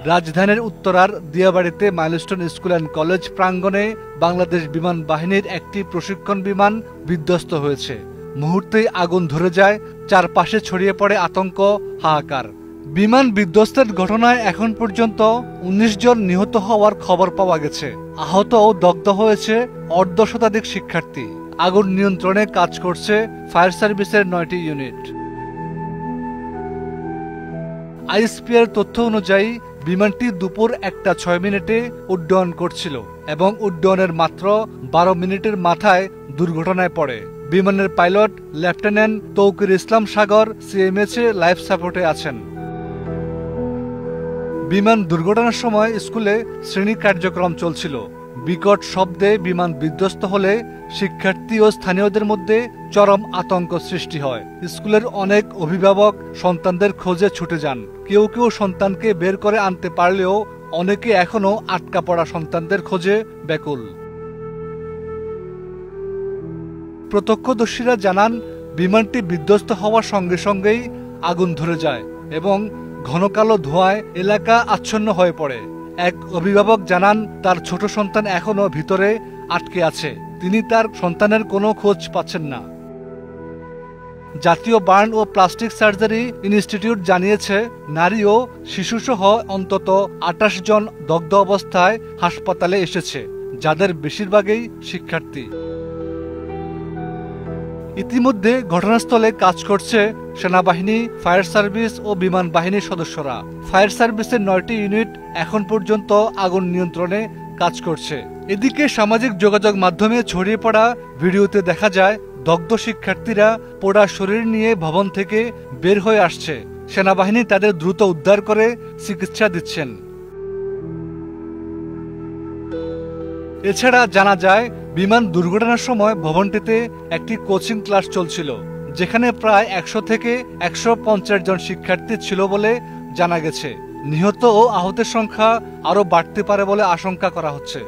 রাজধানীর উত্তরার দিয়াবাড়িতে milestone school and college প্রাঙ্গণে বাংলাদেশ বিমান বাহিনীর একটি প্রশিক্ষণ বিমান বিধ্বস্ত হয়েছে। মুহূর্তেই আগুন ধরে যায়, চারপাশে ছড়িয়ে পড়ে আতঙ্ক, হাহাকার। বিমান বিধ্বস্তের ঘটনায় এখন পর্যন্ত ১৯ জন নিহত হওয়ার খবর পাওয়া গেছে। আহত ও দগ্ধ হয়েছে অর্ধশতাধিক শিক্ষার্থী। আগুন নিয়ন্ত্রণে কাজ করছে ফায়ার সার্ভিসের ৯টি ইউনিট। আইএসপিআর তথ্য অনুযায়ী বিমানটি দুপুর ১টা ৬ মিনিটে উড্ডয়ন করছিল এবং উড্ডয়নের মাত্র ১২ মিনিটের মাথায় দুর্ঘটনায় পড়ে। বিমানের পাইলট লেফটেন্যান্ট তৌকির ইসলাম সাগর সিএমএইচে লাইফ সাপোর্টে আছেন। বিমান দুর্ঘটনার সময় স্কুলে শ্রেণী কার্যক্রম চলছিল। বিকট শব্দে বিমান বিধ্বস্ত হলে শিক্ষার্থী ও স্থানীয়দের মধ্যে চরম আতঙ্ক সৃষ্টি হয়। স্কুলের অনেক অভিভাবক সন্তানদের খোঁজে ছুটে যান। কেউ কেউ সন্তানকে বের করে আনতে পারলেও অনেকে এখনো আটকা পড়া সন্তানদের খোঁজে ব্যাকুল। প্রত্যক্ষদর্শীরা জানান, বিমানটি বিধ্বস্ত হওয়ার সঙ্গে সঙ্গেই আগুন ধরে যায় এবং ঘন কালো ধোঁয়ায় এলাকা আচ্ছন্ন হয়ে পড়ে। এক অভিভাবক জানান, তার ছোট সন্তান এখনো ভিতরে আটকে আছে। তিনি তার সন্তানের কোনো খোঁজ পাচ্ছেন না। জাতীয় বার্ন ও প্লাস্টিক সার্জারি ইনস্টিটিউট জানিয়েছে, নারী ও শিশুসহ অন্তত ২৮ জন দগ্ধ অবস্থায় হাসপাতালে এসেছে, যাদের বেশিরভাগই শিক্ষার্থী। ইতিমধ্যে ঘটনাস্থলে কাজ করছে সেনাবাহিনী, ফায়ার সার্ভিস ও বিমান বাহিনীর সদস্যরা। ফায়ার সার্ভিসের ৯টি ইউনিট এখন পর্যন্ত আগুন নিয়ন্ত্রণে কাজ করছে। এদিকে সামাজিক যোগাযোগ মাধ্যমে ছড়িয়ে পড়া ভিডিওতে দেখা যায়, দগ্ধ শিক্ষার্থীরা পোড়া শরীর নিয়ে ভবন থেকে বের হয়ে আসছে। সেনাবাহিনী তাদের দ্রুত উদ্ধার করে চিকিৎসা দিচ্ছেন। এছাড়া জানা যায়, বিমান দুর্ঘটনার সময় ভবনটিতে একটি কোচিং ক্লাস চলছিল, যেখানে প্রায় ১০০ থেকে ১৫০ জন শিক্ষার্থী ছিল বলে জানা গেছে। নিহত ও আহতের সংখ্যা আরও বাড়তে পারে বলে আশঙ্কা করা হচ্ছে।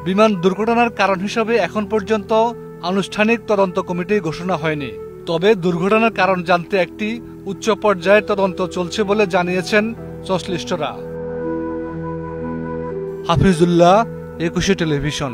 বিমান দুর্ঘটনার কারণ হিসেবে এখন পর্যন্ত আনুষ্ঠানিক তদন্ত কমিটি ঘোষণা হয়নি। তবে দুর্ঘটনার কারণ জানতে একটি উচ্চ পর্যায়ের তদন্ত চলছে বলে জানিয়েছেন সংশ্লিষ্টরা। হাফিজুল্লাহ, ২১শে টেলিভিশন।